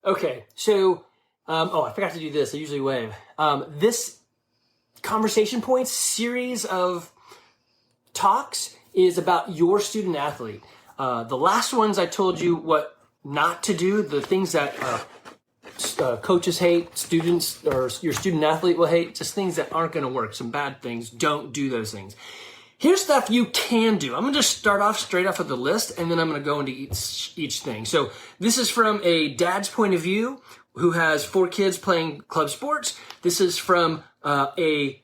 Okay, so, I forgot to do this. I usually wave. This conversation points series of talks is about your student athlete. The last ones I told you what not to do, the things that coaches hate, students or your student athlete will hate, just things that aren't going to work, some bad things. Don't do those things. Here's stuff you can do. I'm going to just start off straight off with the list, and then I'm going to go into each thing. So this is from a dad's point of view who has 4 kids playing club sports. This is from a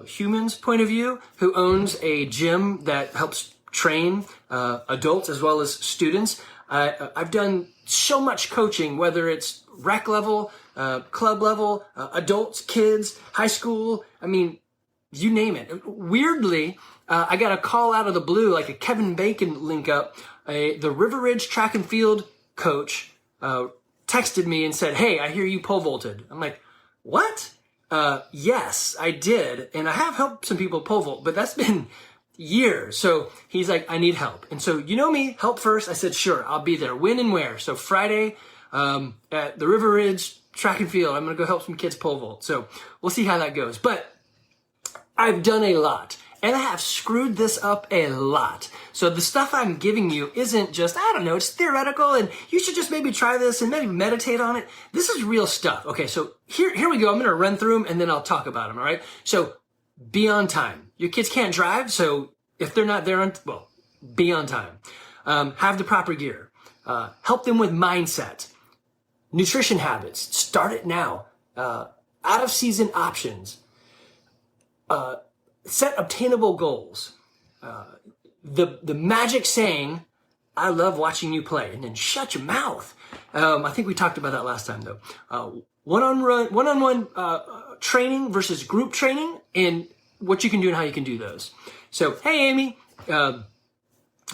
human's point of view who owns a gym that helps train adults as well as students. I've done so much coaching, whether it's rec level, club level, adults, kids, high school. I mean, you name it. Weirdly, I got a call out of the blue, like a Kevin Bacon link up. The River Ridge track and field coach texted me and said, "Hey, I hear you pole vaulted." I'm like, "What?" Yes, I did. And I have helped some people pole vault, but that's been years. So he's like, "I need help." And so, you know me, help first. I said, "Sure, I'll be there." When and where? So Friday, at the River Ridge track and field, I'm going to go help some kids pole vault. So we'll see how that goes. But I've done a lot, and I have screwed this up a lot. So the stuff I'm giving you isn't just, I don't know, it's theoretical, and you should just maybe try this and maybe meditate on it. This is real stuff. Okay, so here we go. I'm going to run through them, and then I'll talk about them, all right? So be on time. Your kids can't drive, so if they're not there, be on time. Have the proper gear. Help them with mindset. Nutrition habits. Start it now. Out-of-season options. Set obtainable goals. The magic saying, "I love watching you play," and then shut your mouth. I think we talked about that last time though. One-on-one training versus group training, and what you can do and how you can do those. So, hey Amy,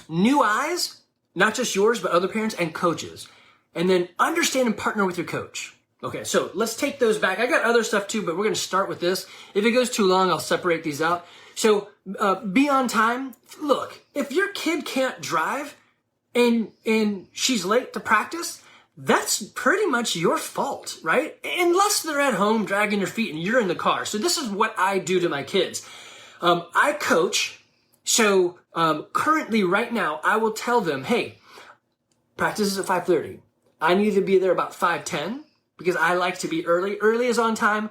new eyes, not just yours, but other parents and coaches. And then understand and partner with your coach. Okay, so let's take those back. I got other stuff too, but we're going to start with this. If it goes too long, I'll separate these out. So be on time. Look, if your kid can't drive and she's late to practice, that's pretty much your fault, right? Unless they're at home dragging their feet and you're in the car. So this is what I do to my kids. I coach. So currently right now, I will tell them, hey, practice is at 5:30. I need to be there about 5:10. Because I like to be early. Early is on time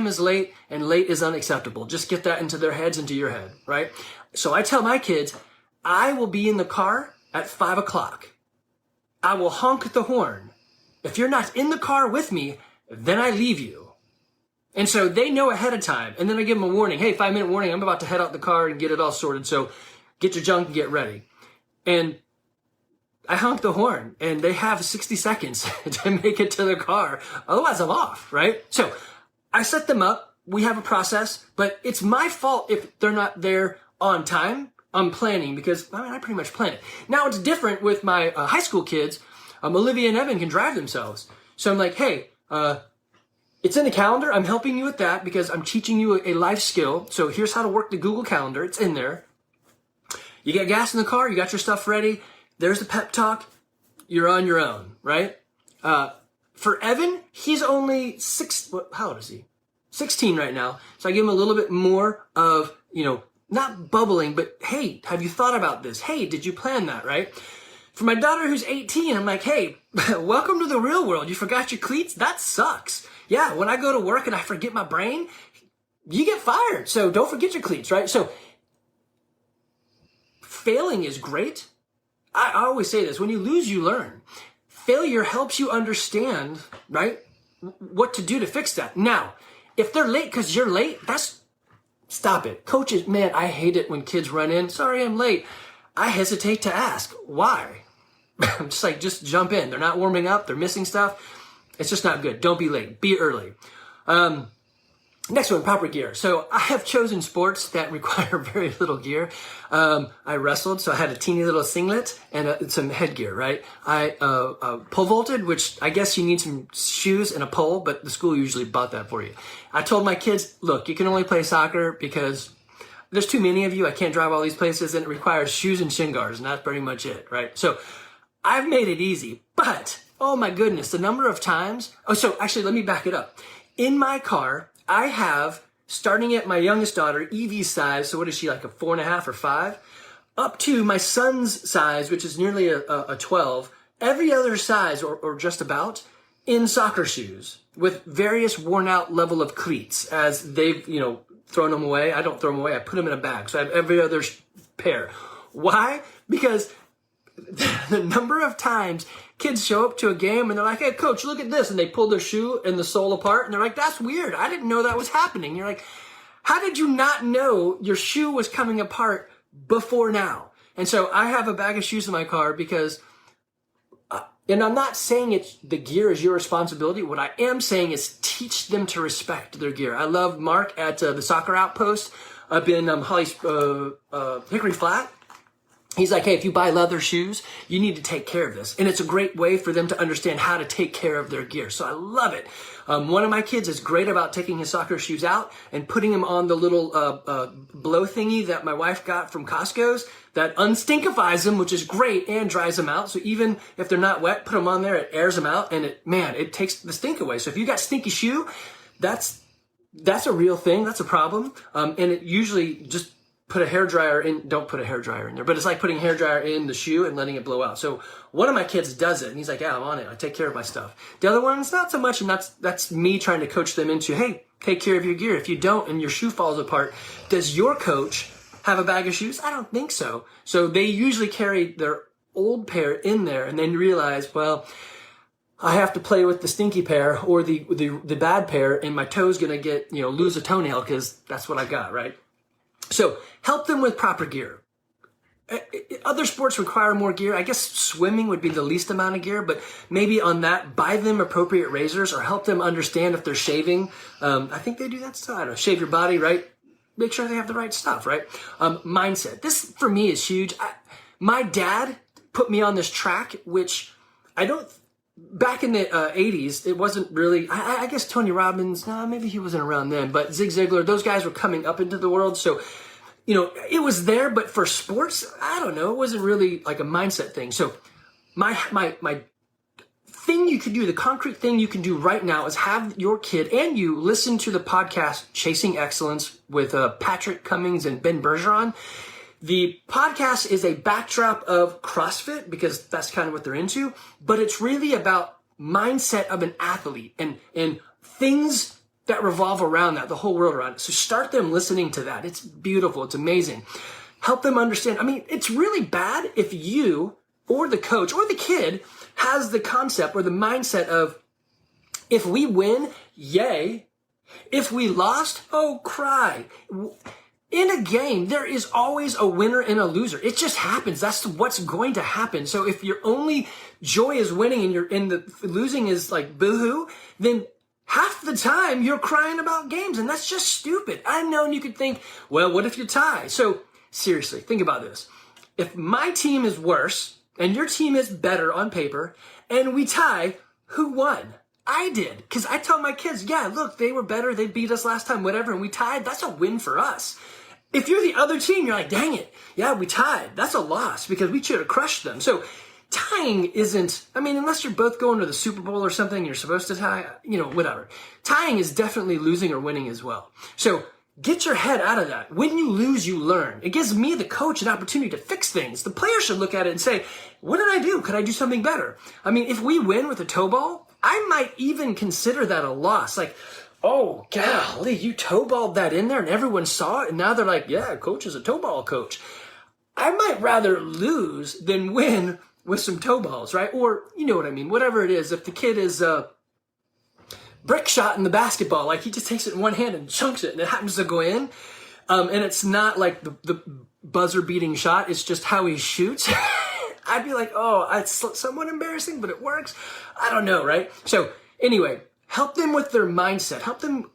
is late, and late is unacceptable. Just get that into their heads, into your head, right? So I tell my kids, I will be in the car at 5 o'clock. I will honk the horn. If you're not in the car with me, then I leave you. And so they know ahead of time. And then I give them a warning. Hey, 5-minute warning. I'm about to head out the car and get it all sorted. So get your junk and get ready. And I honk the horn, and they have 60 seconds to make it to their car. Otherwise, I'm off, right? So I set them up. We have a process, but it's my fault if they're not there on time. I'm planning because, I pretty much plan it. Now, it's different with my high school kids. Olivia and Evan can drive themselves. So I'm like, hey, it's in the calendar. I'm helping you with that because I'm teaching you a life skill. So here's how to work the Google Calendar. It's in there. You get gas in the car. You got your stuff ready. There's the pep talk. You're on your own, right? For Evan, he's only how old is he? 16 right now. So I give him a little bit more of, not bubbling, but hey, have you thought about this? Hey, did you plan that, right? For my daughter who's 18, I'm like, hey, welcome to the real world. You forgot your cleats? That sucks. Yeah, when I go to work and I forget my brain, you get fired. So don't forget your cleats, right? So failing is great. I always say this, when you lose, you learn. Failure helps you understand, right, what to do to fix that. Now, if they're late because you're late, stop it. Coaches, man, I hate it when kids run in. Sorry, I'm late. I hesitate to ask. Why? I'm just like, just jump in. They're not warming up. They're missing stuff. It's just not good. Don't be late. Be early. Next one, proper gear. So I have chosen sports that require very little gear. I wrestled, so I had a teeny little singlet and some headgear, right? I pole vaulted, which I guess you need some shoes and a pole, but the school usually bought that for you. I told my kids, look, you can only play soccer because there's too many of you. I can't drive all these places, and it requires shoes and shin guards, and that's pretty much it, right? So I've made it easy, but oh my goodness, the number of times. Oh, so actually, let me back it up. In my car, I have, starting at my youngest daughter, Evie's size, so what is she, like a 4.5 or 5, up to my son's size, which is nearly a 12, every other size or just about, in soccer shoes with various worn out level of cleats as they've, thrown them away. I don't throw them away. I put them in a bag. So I have every other pair. Why? Because the number of times kids show up to a game and they're like, hey, coach, look at this. And they pull their shoe and the sole apart. And they're like, that's weird. I didn't know that was happening. You're like, how did you not know your shoe was coming apart before now? And so I have a bag of shoes in my car because, and I'm not saying the gear is your responsibility. What I am saying is teach them to respect their gear. I love Mark at the Soccer Outpost up in Hickory Flat. He's like, hey, if you buy leather shoes, you need to take care of this. And it's a great way for them to understand how to take care of their gear. So I love it. One of my kids is great about taking his soccer shoes out and putting them on the little blow thingy that my wife got from Costco's that unstinkifies them, which is great, and dries them out. So even if they're not wet, put them on there, it airs them out, and it takes the stink away. So if you got stinky shoe, that's a real thing. That's a problem. And it usually just put a hairdryer in, don't put a hairdryer in there, but it's like putting a hairdryer in the shoe and letting it blow out. So one of my kids does it, and he's like, yeah, I'm on it. I take care of my stuff. The other one's not so much, and that's me trying to coach them into, hey, take care of your gear. If you don't and your shoe falls apart, does your coach have a bag of shoes? I don't think so. So they usually carry their old pair in there and then realize, well, I have to play with the stinky pair or the bad pair, and my toe's going to get, lose a toenail because that's what I got, right? So help them with proper gear. Other sports require more gear. I guess swimming would be the least amount of gear, but maybe on that, buy them appropriate razors or help them understand if they're shaving. I think they do that still. I don't know. Shave your body, right? Make sure they have the right stuff, right? Mindset. This, for me, is huge. My dad put me on this track, which I don't... Back in the 80s, it wasn't really, I guess Tony Robbins, maybe he wasn't around then, but Zig Ziglar, those guys were coming up into the world. So, it was there, but for sports, I don't know, it wasn't really like a mindset thing. So my thing you could do, the concrete thing you can do right now is have your kid and you listen to the podcast Chasing Excellence with Patrick Cummings and Ben Bergeron. The podcast is a backdrop of CrossFit because that's kind of what they're into, but it's really about mindset of an athlete and things that revolve around that, the whole world around it. So start them listening to that. It's beautiful. It's amazing. Help them understand. I mean, it's really bad if you or the coach or the kid has the concept or the mindset of, if we win, yay. If we lost, oh, cry. In a game, there is always a winner and a loser. It just happens. That's what's going to happen. So if your only joy is winning and the losing is like boohoo, then half the time you're crying about games, and that's just stupid. I know, and you could think, well, what if you tie? So seriously, think about this. If my team is worse and your team is better on paper and we tie, who won? I did. Because I tell my kids, yeah, look, they were better. They beat us last time, whatever, and we tied. That's a win for us. If you're the other team, you're like, dang it. Yeah, we tied. That's a loss because we should have crushed them. So tying isn't, unless you're both going to the Super Bowl or something, you're supposed to tie, whatever. Tying is definitely losing or winning as well. So get your head out of that. When you lose, you learn. It gives me, the coach, an opportunity to fix things. The player should look at it and say, what did I do? Could I do something better? If we win with a toe ball, I might even consider that a loss. Like, oh, golly, you toe-balled that in there and everyone saw it, and now they're like, yeah, coach is a toe-ball coach. I might rather lose than win with some toe balls, right? Or, you know what I mean, whatever it is. If the kid is brick shot in the basketball, like he just takes it in one hand and chunks it and it happens to go in, and it's not like the buzzer-beating shot, it's just how he shoots, I'd be like, oh, it's somewhat embarrassing, but it works. I don't know, right? So anyway, help them with their mindset. Help them,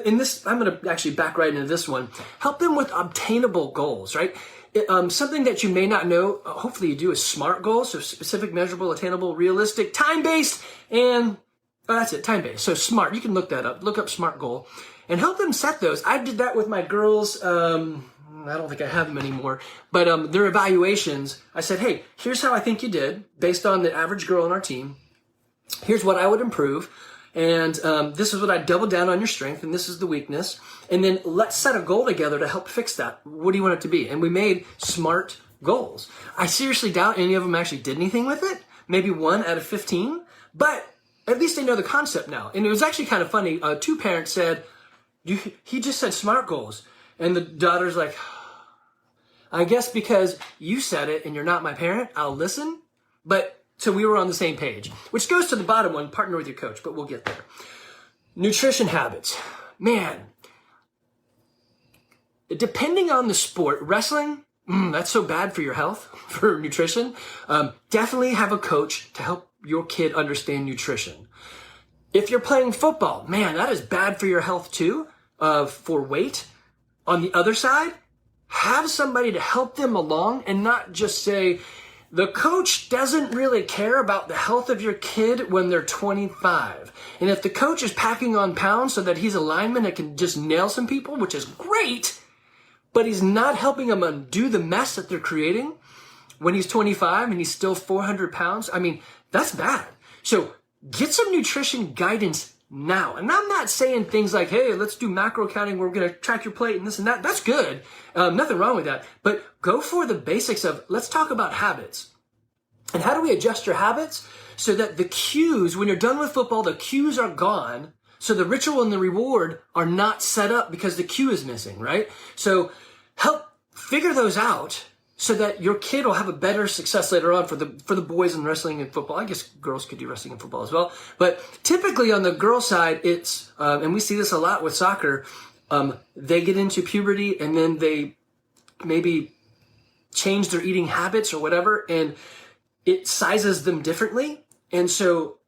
in this, I'm going to actually back right into this one. Help them with obtainable goals, right? Something that you may not know, hopefully you do, is SMART goals. So specific, measurable, attainable, realistic, time-based, and that's it, time-based. So SMART, you can look that up. Look up SMART goal and help them set those. I did that with my girls, I don't think I have them anymore, but their evaluations, I said, hey, here's how I think you did based on the average girl on our team. Here's what I would improve. And this is what I double down on your strength, and this is the weakness. And then let's set a goal together to help fix that. What do you want it to be? And we made SMART goals. I seriously doubt any of them actually did anything with it. Maybe 1 out of 15, but at least they know the concept now. And it was actually kind of funny. 2 parents said, he just said SMART goals. And the daughter's like, I guess because you said it and you're not my parent, I'll listen. But so we were on the same page, which goes to the bottom one, partner with your coach, but we'll get there. Nutrition habits. Man, depending on the sport, wrestling, that's so bad for your health, for nutrition. Definitely have a coach to help your kid understand nutrition. If you're playing football, man, that is bad for your health too, for weight. On the other side, have somebody to help them along and not just say, the coach doesn't really care about the health of your kid when they're 25. And if the coach is packing on pounds so that he's a lineman that can just nail some people, which is great, but he's not helping them undo the mess that they're creating when he's 25 and he's still 400 pounds, I mean, that's bad. So get some nutrition guidance now. And I'm not saying things like, hey, let's do macro counting. We're going to track your plate and this and that. That's good. Nothing wrong with that. But go for the basics of, let's talk about habits. And how do we adjust your habits so that the cues, when you're done with football, the cues are gone. So the ritual and the reward are not set up because the cue is missing, right? So help figure those out so that your kid will have a better success later on for the boys in wrestling and football. I guess girls could do wrestling and football as well. But typically on the girl side, it's, and we see this a lot with soccer, they get into puberty and then they maybe change their eating habits or whatever, and it sizes them differently. And so,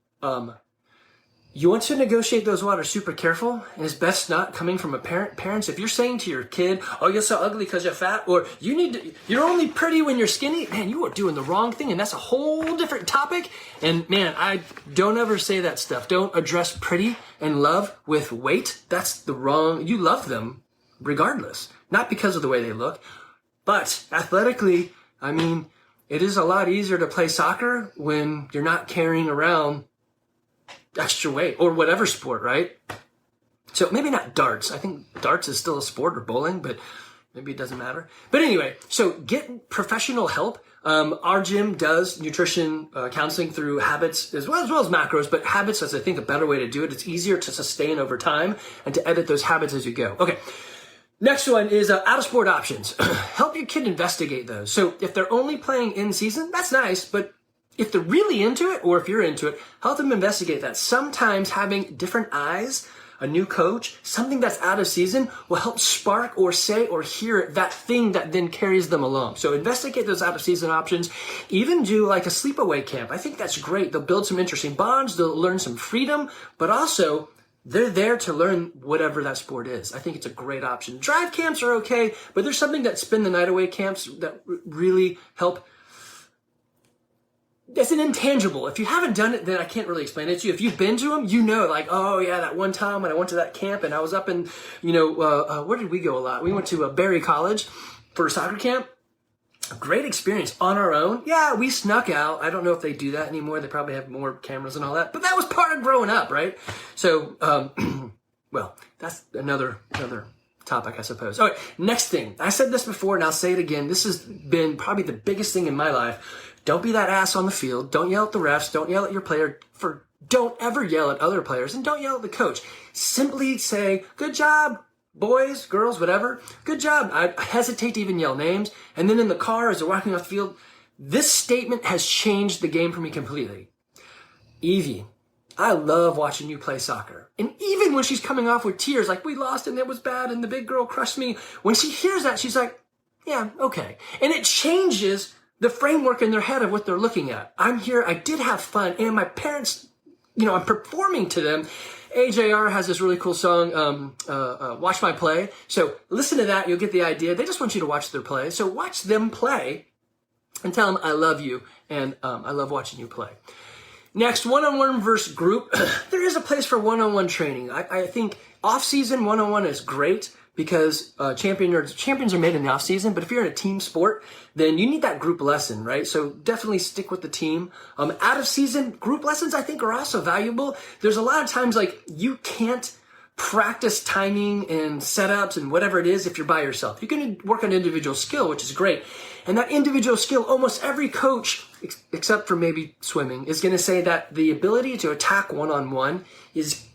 you want to negotiate those waters super careful, and it's best not coming from a parent. Parents, if you're saying to your kid, oh, you're so ugly because you're fat, or you're only pretty when you're skinny, man, you are doing the wrong thing, and that's a whole different topic. And man, I don't ever say that stuff. Don't address pretty and love with weight. That's the wrong, you love them regardless, not because of the way they look, but athletically, I mean, it is a lot easier to play soccer when you're not carrying around extra weight, or whatever sport, right? So maybe not darts. I think darts is still a sport, or bowling, but maybe it doesn't matter. But anyway, so get professional help. Our gym does nutrition counseling through habits as well as macros, but habits is, I think, a better way to do it. It's easier to sustain over time and to edit those habits as you go. Okay. Next one is out-of-sport options. Help your kid investigate those. So if they're only playing in season, that's nice, but if they're really into it, or if you're into it, help them investigate that. Sometimes having different eyes, a new coach, something that's out of season will help spark or say or hear that thing that then carries them along. So investigate those out of season options. Even do like a sleepaway camp. I think that's great. They'll build some interesting bonds. They'll learn some freedom, but also they're there to learn whatever that sport is. I think it's a great option. Drive camps are okay, but there's something that spend the night away camps that really help. It's an intangible. If you haven't done it, then I can't really explain it to you. If you've been to them, you know, like, oh yeah, that one time when I went to that camp and I was up in, where did we go a lot? We went to Berry College for a soccer camp. A great experience on our own. Yeah, we snuck out. I don't know if they do that anymore. They probably have more cameras and all that, but that was part of growing up, right? So, well, that's another topic, I suppose. All right, next thing. I said this before and I'll say it again. This has been probably the biggest thing in my life. Don't be that ass on the field. Don't yell at the refs. Don't yell at your player. Don't ever yell at other players, and don't yell at the coach. Simply say, good job, boys, girls, whatever. Good job. I hesitate to even yell names. And then in the car as they're walking off the field, this statement has changed the game for me completely. Evie, I love watching you play soccer. And even when she's coming off with tears, like we lost and it was bad and the big girl crushed me, when she hears that, she's like, yeah, okay. And it changes the framework in their head of what they're looking at. I'm here, I did have fun, and my parents, I'm performing to them. AJR has this really cool song, Watch My Play. So listen to that, you'll get the idea. They just want you to watch their play. So watch them play and tell them, I love you, and I love watching you play. Next, one-on-one versus group. There is a place for one-on-one training. I think off-season one-on-one is great. because champions are made in the off season. But if you're in a team sport, then you need that group lesson, right? So definitely stick with the team. Out of season group lessons, I think, are also valuable. There's a lot of times like you can't practice timing and setups and whatever it is if you're by yourself. You can work on individual skill, which is great. And that individual skill, almost every coach, except for maybe swimming, is going to say that the ability to attack one-on-one is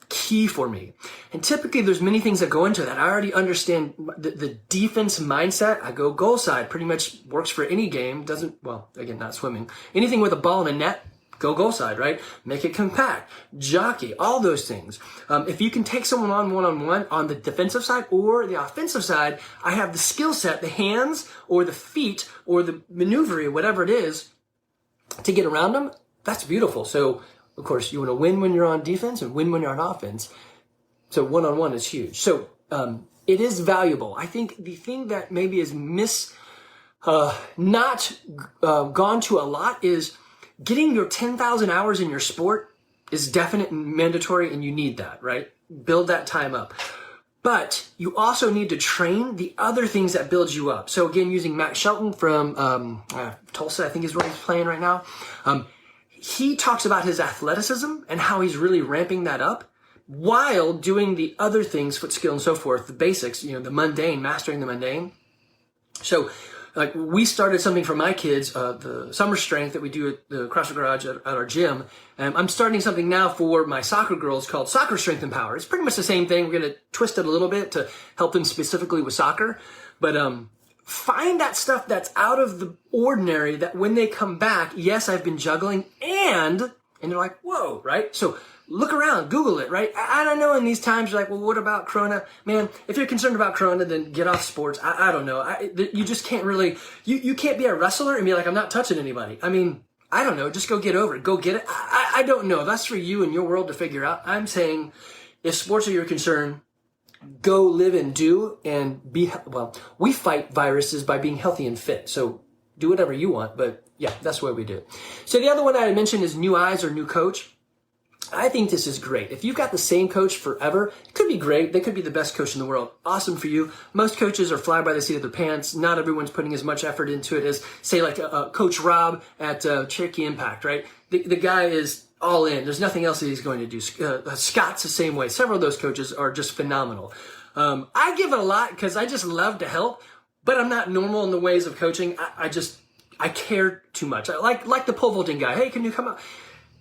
key for me. And typically there's many things that go into that. I already understand the defense mindset. I go goal side, pretty much works for any game. Well, again, not swimming. Anything with a ball and a net, go goal side, right? Make it compact, jockey, all those things. If you can take someone on one-on-one on the defensive side or the offensive side, I have the skill set, the hands or the feet or the maneuver, whatever it is, to get around them. That's beautiful. So, of course, you want to win when you're on defense and win when you're on offense. So one-on-one is huge. So it is valuable. I think the thing that maybe is not gone to a lot is getting your 10,000 hours in your sport is definite and mandatory, and you need that, right? Build that time up. But you also need to train the other things that build you up. So again, using Matt Shelton from Tulsa, I think is where he's playing right now. He talks about his athleticism and how he's really ramping that up while doing the other things, foot skill and so forth, the basics, the mundane, mastering the mundane. So like we started something for my kids, the summer strength that we do at the CrossFit Garage at our gym. And I'm starting something now for my soccer girls called Soccer Strength and Power. It's pretty much the same thing. We're going to twist it a little bit to help them specifically with soccer. But find that stuff that's out of the ordinary that when they come back, yes, I've been juggling and they're like, whoa, right? So look around, Google it, right? I don't know. In these times, you're like, well, what about Corona? Man, if you're concerned about Corona, then get off sports. I don't know. You just can't really, you can't be a wrestler and be like, I'm not touching anybody. I mean, I don't know. Just go get over it. Go get it. I don't know. That's for you and your world to figure out. I'm saying if sports are your concern, go live and do and be, well, we fight viruses by being healthy and fit. So do whatever you want, but yeah, that's what we do. So the other one I mentioned is new eyes or new coach. I think this is great. If you've got the same coach forever, it could be great. They could be the best coach in the world. Awesome for you. Most coaches are fly by the seat of their pants. Not everyone's putting as much effort into it as, say, like Coach Rob at Cherokee Impact, right? The guy is all in. There's nothing else that he's going to do. Scott's the same way. Several of those coaches are just phenomenal. I give it a lot because I just love to help, but I'm not normal in the ways of coaching. I care too much. I like the pole vaulting guy. Hey, can you come out?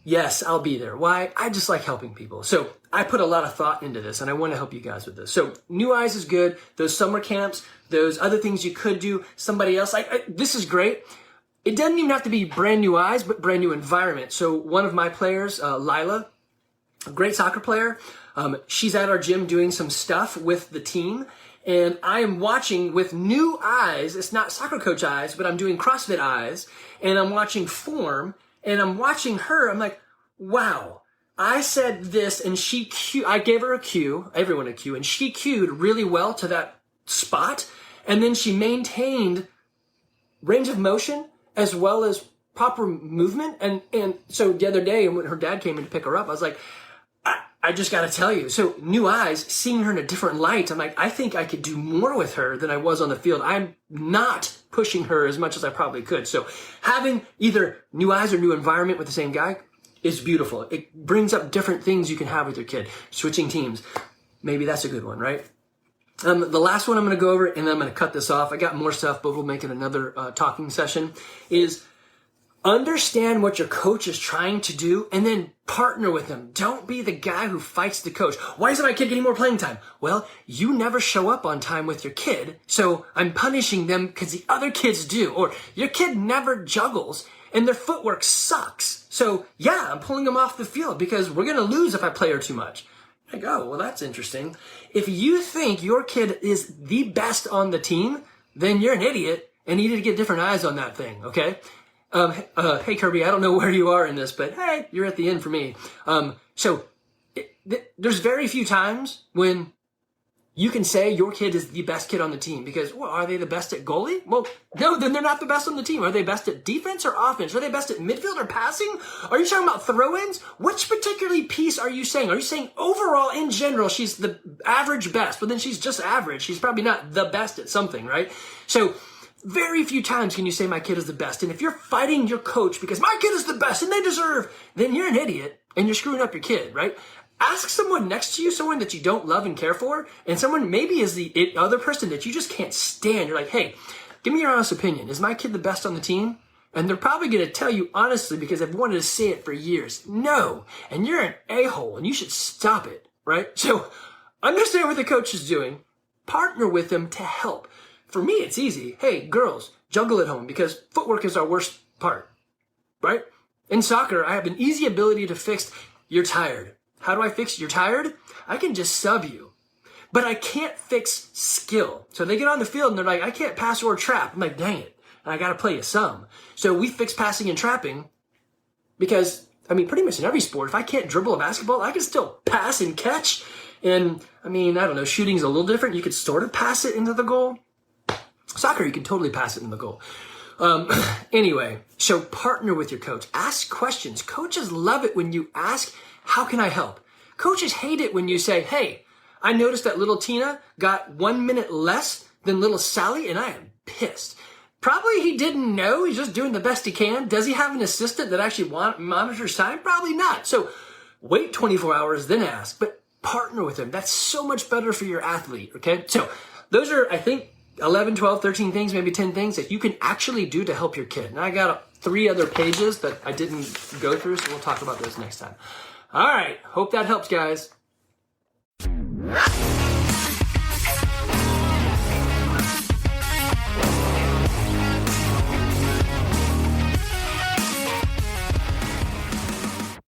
Yes, I'll be there. Why? I just like helping people. So I put a lot of thought into this and I want to help you guys with this. So new eyes is good. Those summer camps, those other things you could do, somebody else. This is great. It doesn't even have to be brand new eyes, but brand new environment. So one of my players, Lila, a great soccer player, she's at our gym doing some stuff with the team. And I am watching with new eyes. It's not soccer coach eyes, but I'm doing CrossFit eyes. And I'm watching form. And I'm watching her. I'm like, wow, I said this and I gave her a cue, everyone a cue, and she cued really well to that spot. And then she maintained range of motion as well as proper movement. And so the other day when her dad came in to pick her up, I was like, I just got to tell you. So new eyes, seeing her in a different light. I'm like, I think I could do more with her than I was on the field. I'm not pushing her as much as I probably could. So having either new eyes or new environment with the same guy is beautiful. It brings up different things you can have with your kid. Switching teams. Maybe that's a good one, right? The last one I'm going to go over, and then I'm going to cut this off. I got more stuff, but we'll make it another talking session, is understand what your coach is trying to do and then partner with them. Don't be the guy who fights the coach. Why isn't my kid getting more playing time? Well, you never show up on time with your kid, so I'm punishing them because the other kids do. Or your kid never juggles and their footwork sucks. So yeah, I'm pulling them off the field because we're going to lose if I play her too much. I go, well, that's interesting. If you think your kid is the best on the team, then you're an idiot and you need to get different eyes on that thing, okay? Hey Kirby, I don't know where you are in this, but hey, you're at the end for me. There's very few times when you can say your kid is the best kid on the team because, well, are they the best at goalie? Well, no, then they're not the best on the team. Are they best at defense or offense? Are they best at midfield or passing? Are you talking about throw-ins? Which particularly piece are you saying? Are you saying overall, in general, she's the average best? Well, then she's just average. She's probably not the best at something, right? So very few times can you say my kid is the best. And if you're fighting your coach because my kid is the best and they deserve, then you're an idiot and you're screwing up your kid, right? Ask someone next to you, someone that you don't love and care for, and someone maybe is the other person that you just can't stand. You're like, hey, give me your honest opinion. Is my kid the best on the team? And they're probably going to tell you honestly because they've wanted to say it for years. No. And you're an a-hole and you should stop it, right? So understand what the coach is doing. Partner with them to help. For me, it's easy. Hey, girls, juggle at home because footwork is our worst part, right? In soccer, I have an easy ability to fix, you're tired. How do I fix you're tired? I can just sub you. But I can't fix skill. So they get on the field and they're like, I can't pass or trap. I'm like, dang it. And I got to play you some. So we fix passing and trapping because, I mean, pretty much in every sport, if I can't dribble a basketball, I can still pass and catch. And, I mean, I don't know, shooting's a little different. You could sort of pass it into the goal. Soccer, you can totally pass it in the goal. Anyway, so partner with your coach. Ask questions. Coaches love it when you ask, how can I help? Coaches hate it when you say, hey, I noticed that little Tina got 1 minute less than little Sally, and I am pissed. Probably he didn't know. He's just doing the best he can. Does he have an assistant that actually monitors time? Probably not. So wait 24 hours, then ask. But partner with him. That's so much better for your athlete, okay? So those are, I think, 11, 12, 13 things, maybe 10 things that you can actually do to help your kid. Now I got 3 other pages that I didn't go through, so we'll talk about those next time. All right. Hope that helps, guys.